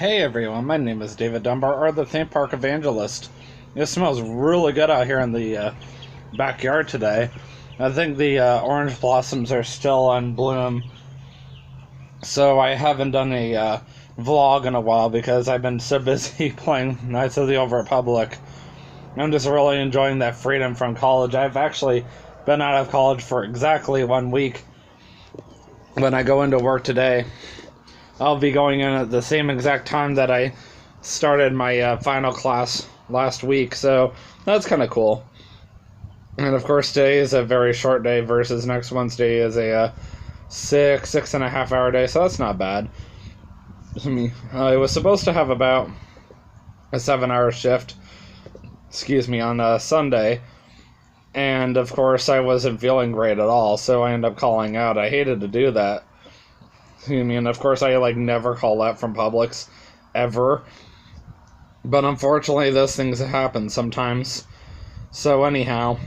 Hey everyone, my name is David Dunbar, or the theme park evangelist. It smells really good out here in the backyard today. I think the orange blossoms are still in bloom, so I haven't done a vlog in a while because I've been so busy playing Knights of the Old Republic. I'm just really enjoying that freedom from college. I've actually been out of college for exactly 1 week. When I go into work today, I'll be going in at the same exact time that I started my final class last week, so that's kind of cool. And of course, today is a very short day versus next Wednesday is a 6.5 hour day, so that's not bad. I was supposed to have about a 7 hour shift, on Sunday, and of course I wasn't feeling great at all, so I ended up calling out. I hated to do that. Of course I never call out from Publix, ever, but unfortunately those things happen sometimes. So anyhow,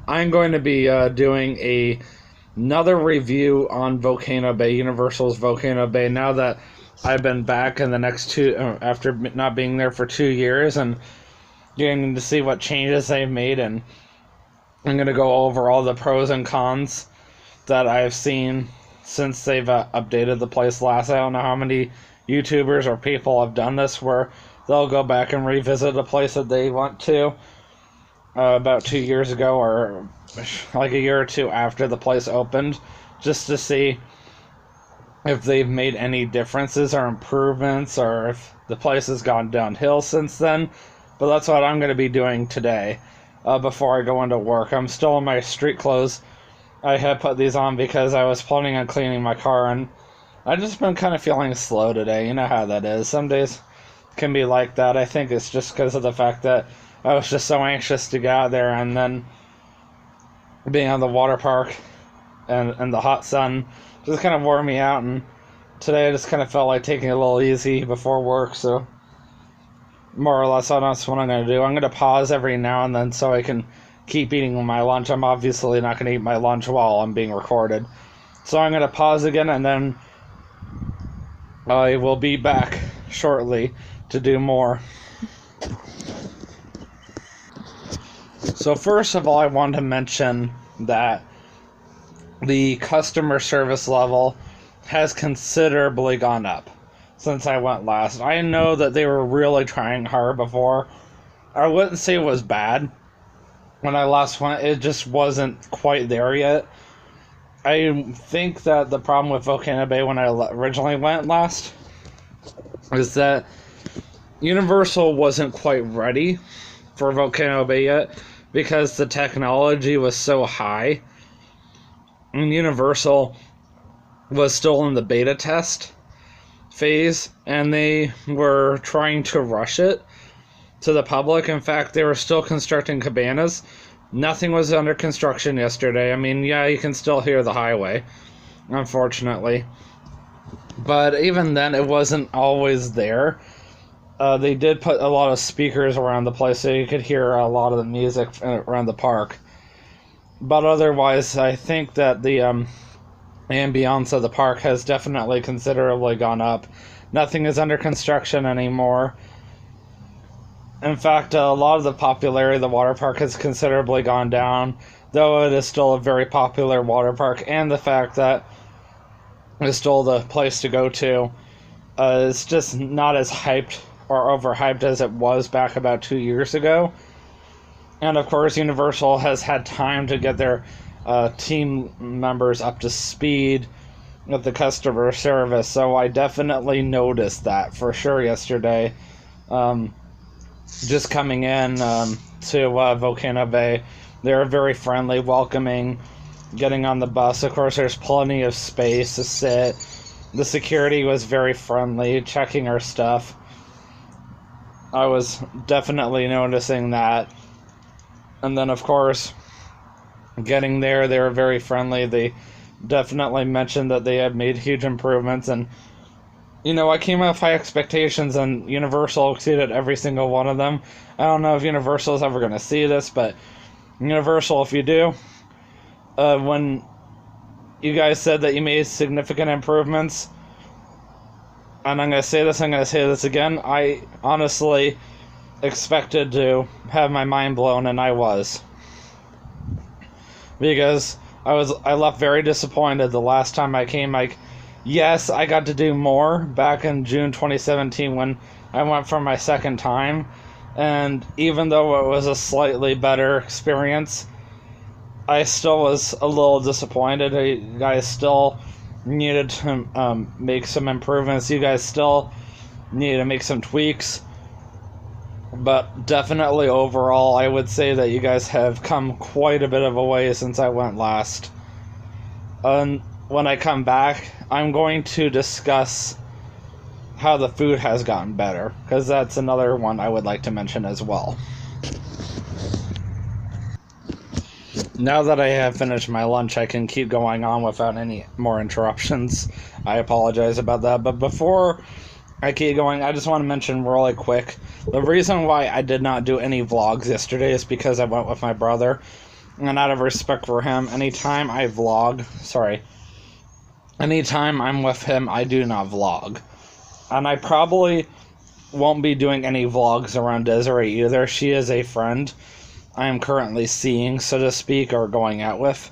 I'm going to be doing another review on Volcano Bay, Universal's Volcano Bay, now that I've been back in the next after not being there for 2 years, and getting to see what changes they've made, and I'm going to go over all the pros and cons that I've seen since they've updated the place last. I don't know how many YouTubers or people have done this, where they'll go back and revisit a place that they went to about 2 years ago, or like a year or two after the place opened, just to see if they've made any differences or improvements, or if the place has gone downhill since then. But that's what I'm going to be doing today before I go into work. I'm still in my street clothes. I had put these on because I was planning on cleaning my car, and I've just been kind of feeling slow today. You know how that is. Some days can be like that. I think it's just because of the fact that I was just so anxious to get out there, and then being on the water park and the hot sun just kind of wore me out, and today I just kind of felt like taking it a little easy before work, so more or less that's what I'm going to do. I'm going to pause every now and then so I can keep eating my lunch. I'm obviously not going to eat my lunch while I'm being recorded, so I'm going to pause again, and then I will be back shortly to do more. So first of all, I want to mention that the customer service level has considerably gone up since I went last. I know that they were really trying hard before. I wouldn't say it was bad when I last went. It just wasn't quite there yet. I think that the problem with Volcano Bay when I originally went last is that Universal wasn't quite ready for Volcano Bay yet, because the technology was so high, and Universal was still in the beta test phase, and they were trying to rush it to the public. In fact, they were still constructing cabanas. Nothing was under construction yesterday. Yeah, you can still hear the highway, unfortunately, but even then it wasn't always there. They did put a lot of speakers around the place so you could hear a lot of the music around the park. But otherwise, I think that the ambiance of the park has definitely considerably gone up. Nothing is under construction anymore. In fact, a lot of the popularity of the water park has considerably gone down, though it is still a very popular water park, and the fact that it's still the place to go to is just not as hyped or overhyped as it was back about 2 years ago. And of course, Universal has had time to get their team members up to speed with the customer service, so I definitely noticed that for sure yesterday. Just coming in to Volcano Bay, they were very friendly, welcoming. Getting on the bus, of course, there's plenty of space to sit. The security was very friendly, checking our stuff. I was definitely noticing that. And then, of course, getting there, they were very friendly. They definitely mentioned that they had made huge improvements. And, I came out with high expectations, and Universal exceeded every single one of them. I don't know if Universal is ever going to see this, but Universal, if you do, when you guys said that you made significant improvements, and I'm going to say this again, I honestly expected to have my mind blown, and I was. Because I left very disappointed the last time I came. Like, yes, I got to do more back in June 2017 when I went for my second time, and even though it was a slightly better experience, I still was a little disappointed. You guys still needed to make some improvements. You guys still need to make some tweaks. But definitely overall, I would say that you guys have come quite a bit of a way since I went last. And when I come back, I'm going to discuss how the food has gotten better, because that's another one I would like to mention as well. Now that I have finished my lunch, I can keep going on without any more interruptions. I apologize about that, but before I keep going, I just want to mention really quick, the reason why I did not do any vlogs yesterday is because I went with my brother, and out of respect for him, anytime I'm with him, I do not vlog. And I probably won't be doing any vlogs around Desiree either. She is a friend I am currently seeing, so to speak, or going out with.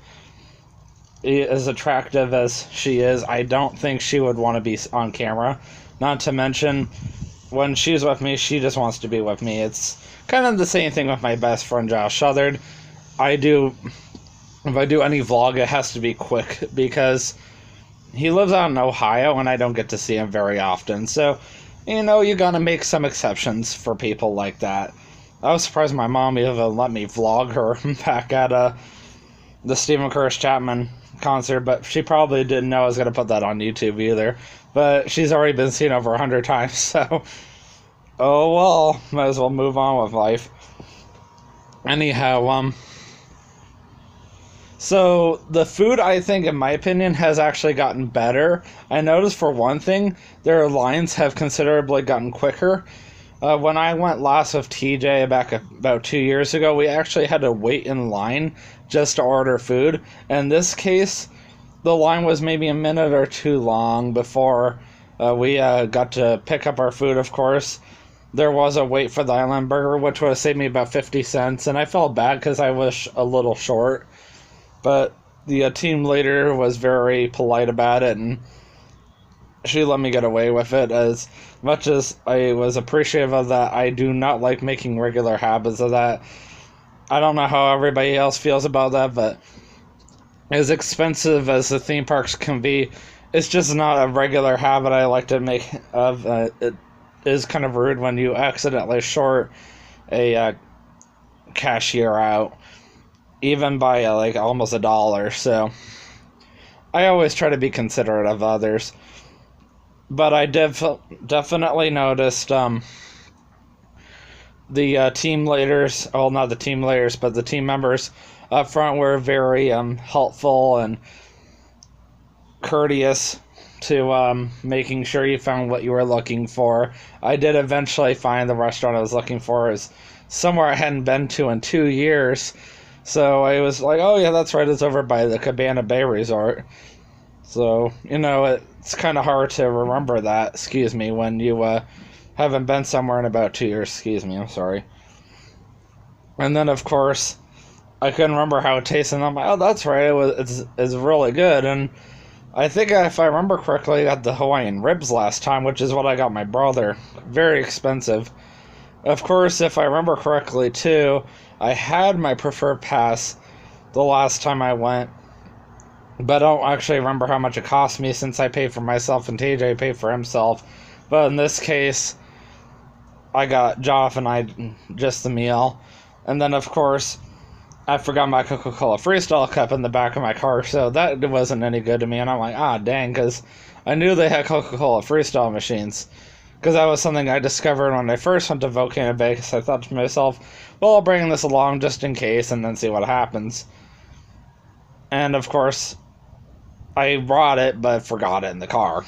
As attractive as she is, I don't think she would want to be on camera. Not to mention, when she's with me, she just wants to be with me. It's kind of the same thing with my best friend, Josh Southard. If I do any vlog, it has to be quick, because he lives out in Ohio, and I don't get to see him very often. So, you gotta make some exceptions for people like that. I was surprised my mom even let me vlog her back at the Stephen Curtis Chapman concert, but she probably didn't know I was going to put that on YouTube either. But she's already been seen over 100 times, so oh well, might as well move on with life. Anyhow, so the food, I think, in my opinion, has actually gotten better. I noticed, for one thing, their lines have considerably gotten quicker. When I went last with TJ back about 2 years ago, we actually had to wait in line just to order food. In this case, the line was maybe a minute or two long before we got to pick up our food, of course. There was a wait for the Island Burger, which would have saved me about 50 cents, and I felt bad because I was a little short. But the team leader was very polite about it, and she let me get away with it. As much as I was appreciative of that, I do not like making regular habits of that. I don't know how everybody else feels about that, but as expensive as the theme parks can be, it's just not a regular habit I like to make of. It is kind of rude when you accidentally short a cashier out, even by like almost $1. So I always try to be considerate of others. But I definitely noticed the team leaders, well, not the team leaders, but the team members up front were very helpful and courteous to making sure you found what you were looking for. I did eventually find the restaurant I was looking for. Is somewhere I hadn't been to in 2 years. So I was like, oh yeah, that's right, it's over by the Cabana Bay Resort. So, it's kind of hard to remember that, when you haven't been somewhere in about 2 years. I'm sorry. And then, of course, I couldn't remember how it tasted, and I'm like, oh, that's right, it's really good. And I think, if I remember correctly, I got the Hawaiian ribs last time, which is what I got my brother. Very expensive. Of course, if I remember correctly, too, I had my preferred pass the last time I went, but I don't actually remember how much it cost me, since I paid for myself and TJ paid for himself. But in this case, I got Joff and I just the meal. And then, of course, I forgot my Coca-Cola Freestyle cup in the back of my car, so that wasn't any good to me. And I'm like, dang, because I knew they had Coca-Cola Freestyle machines. Because that was something I discovered when I first went to Volcano Bay, because I thought to myself, well, I'll bring this along just in case and then see what happens. And, of course, I brought it, but forgot it in the car.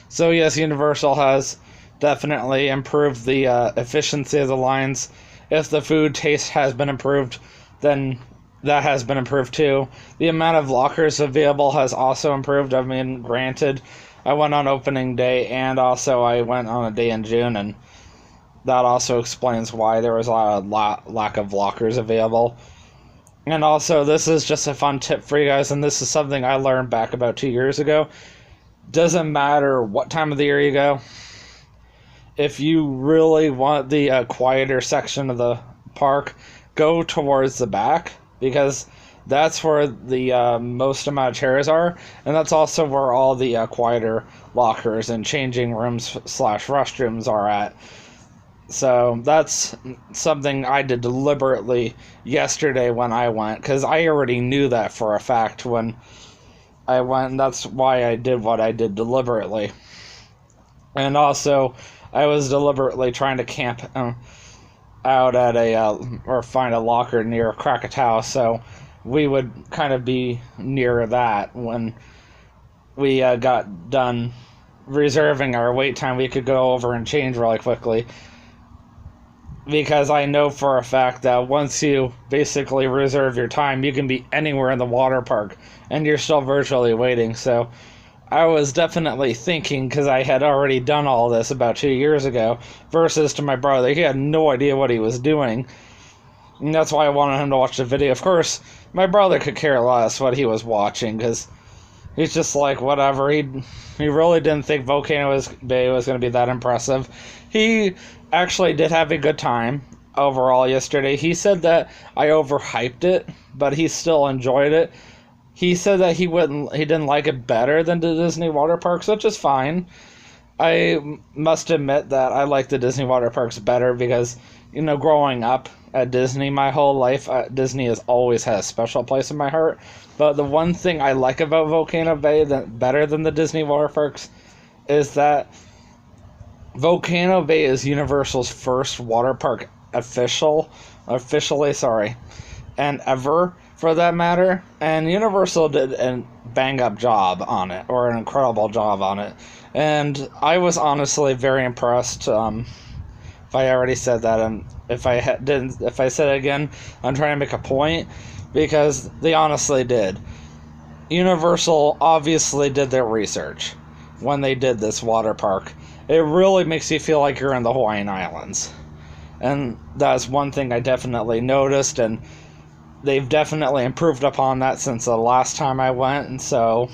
So yes, Universal has definitely improved the efficiency of the lines. If the food taste has been improved, then that has been improved too. The amount of lockers available has also improved. I mean, granted, I went on opening day, and also I went on a day in June, and that also explains why there was a lack of lockers available. And also, this is just a fun tip for you guys, and this is something I learned back about 2 years ago. Doesn't matter what time of the year you go. If you really want the quieter section of the park, go towards the back, because that's where the most amount of chairs are, and that's also where all the quieter lockers and changing rooms / restrooms are at. So that's something I did deliberately yesterday when I went, because I already knew that for a fact when I went, and that's why I did what I did deliberately. And also, I was deliberately trying to camp out at or find a locker near Krakatoa, so we would kind of be near that when we got done reserving our wait time. We could go over and change really quickly, because I know for a fact that once you basically reserve your time, you can be anywhere in the water park, and you're still virtually waiting. So I was definitely thinking, because I had already done all this about 2 years ago, versus to my brother. He had no idea what he was doing, and that's why I wanted him to watch the video. Of course, my brother could care less what he was watching, because he's just like, whatever. He really didn't think Volcano Bay was going to be that impressive. He actually did have a good time overall yesterday. He said that I overhyped it, but he still enjoyed it. He said that he didn't like it better than the Disney water parks, which is fine. I must admit that I like the Disney water parks better because, growing up at Disney my whole life, Disney has always had a special place in my heart. But the one thing I like about Volcano Bay better than the Disney water parks is that Volcano Bay is Universal's first water park officially, and ever for that matter. And Universal did a bang-up job on it, or an incredible job on it. And I was honestly very impressed. If I already said that, and if I said it again, I'm trying to make a point, because they honestly did. Universal obviously did their research when they did this water park. It really makes you feel like you're in the Hawaiian Islands. And that's one thing I definitely noticed, and they've definitely improved upon that since the last time I went, and so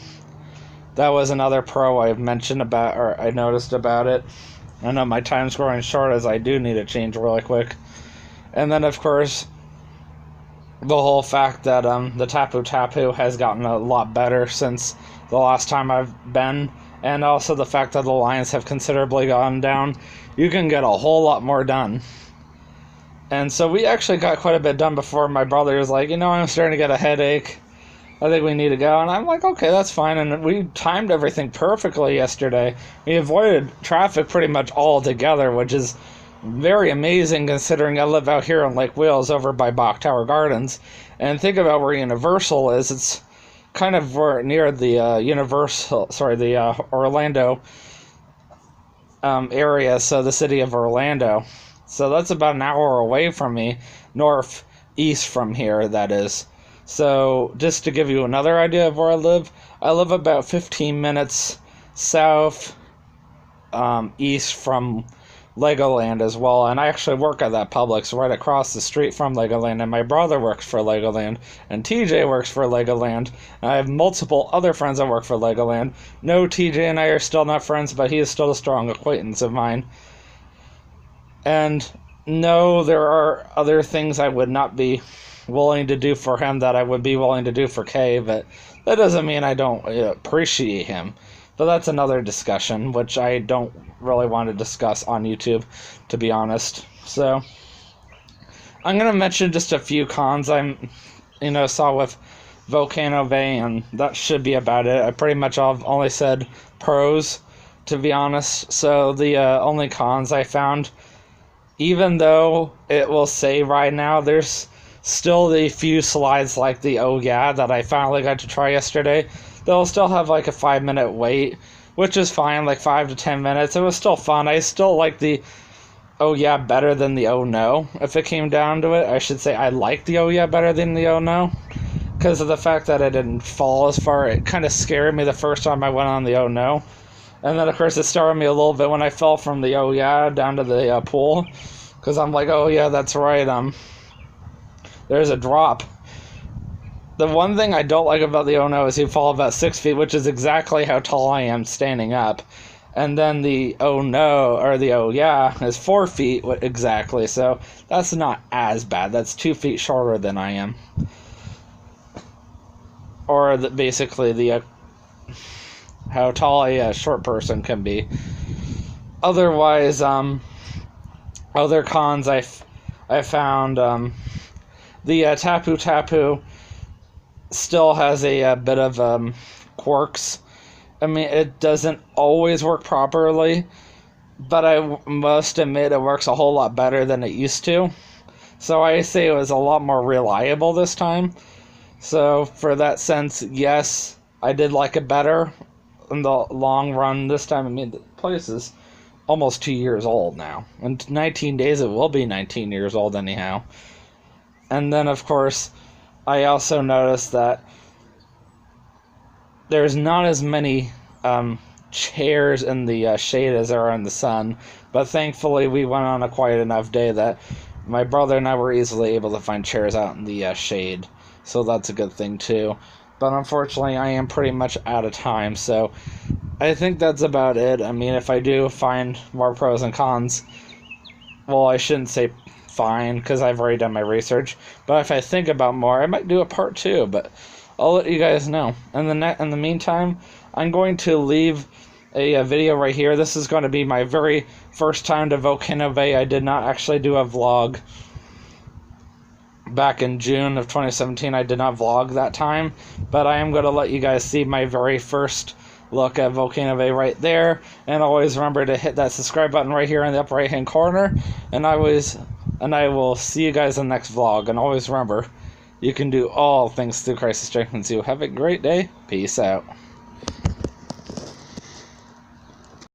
that was another pro I've mentioned about, or I noticed about it. I know my time's growing short, as I do need to change really quick. And then, of course, the whole fact that the Tapu Tapu has gotten a lot better since the last time I've been, and also the fact that the lines have considerably gone down. You can get a whole lot more done. And so we actually got quite a bit done before my brother was like, I'm starting to get a headache. I think we need to go. And I'm like, okay, that's fine. And we timed everything perfectly yesterday. We avoided traffic pretty much altogether, which is very amazing considering I live out here on Lake Wales over by Bach Tower Gardens. And think about where Universal is. It's kind of near the Orlando area, so the city of Orlando. So that's about an hour away from me, northeast from here, that is. So just to give you another idea of where I live about 15 minutes south, east from Legoland as well, and I actually work at that Publix right across the street from Legoland, and my brother works for Legoland, and TJ works for Legoland, and I have multiple other friends that work for Legoland. No, TJ and I are still not friends, but he is still a strong acquaintance of mine. And no, there are other things I would not be willing to do for him that I would be willing to do for Kay, but that doesn't mean I don't appreciate him. But that's another discussion, which I don't really want to discuss on YouTube, to be honest. So I'm going to mention just a few cons I saw with Volcano Bay, and that should be about it. I pretty much only said pros, to be honest. So the only cons I found, even though it will say right now there's still the few slides like the Oh Yeah that I finally got to try yesterday, they'll still have like a 5-minute wait, which is fine, like 5 to 10 minutes. It was still fun. I still like the Oh Yeah better than the Oh No. If it came down to it, I should say I like the Oh Yeah better than the Oh No, because of the fact that I didn't fall as far. It kind of scared me the first time I went on the Oh No. And then, of course, it startled me a little bit when I fell from the oh yeah down to the pool. Because I'm like, oh yeah, that's right, there's a drop. The one thing I don't like about the oh no is you fall about 6 feet, which is exactly how tall I am standing up. And then the oh no, or the oh yeah, is 4 feet exactly. So that's not as bad. That's 2 feet shorter than I am. Or basically the how tall a short person can be. Otherwise, other cons I found, the Tapu Tapu still has a bit of quirks. I mean, it doesn't always work properly, but I must admit it works a whole lot better than it used to. So I say it was a lot more reliable this time. So for that sense, yes, I did like it better in the long run this time. I mean, the place is almost 2 years old now. In 19 days, it will be 19 years old anyhow. And then, of course, I also noticed that there's not as many chairs in the shade as there are in the sun. But thankfully, we went on a quiet enough day that my brother and I were easily able to find chairs out in the shade. So that's a good thing, too. But unfortunately, I am pretty much out of time, so I think that's about it. I mean, if I do find more pros and cons, well, I shouldn't say fine, because I've already done my research, but if I think about more, I might do a part 2, but I'll let you guys know. In the meantime, I'm going to leave a video right here. This is going to be my very first time to Volcano Bay. I did not actually do a vlog. Back in June of 2017, I did not vlog that time, but I am going to let you guys see my very first look at Volcano Bay right there. And always remember to hit that subscribe button right here in the upper right hand corner. And I will see you guys in the next vlog. And always remember, you can do all things through Christ who strengthens you. Have a great day. Peace out.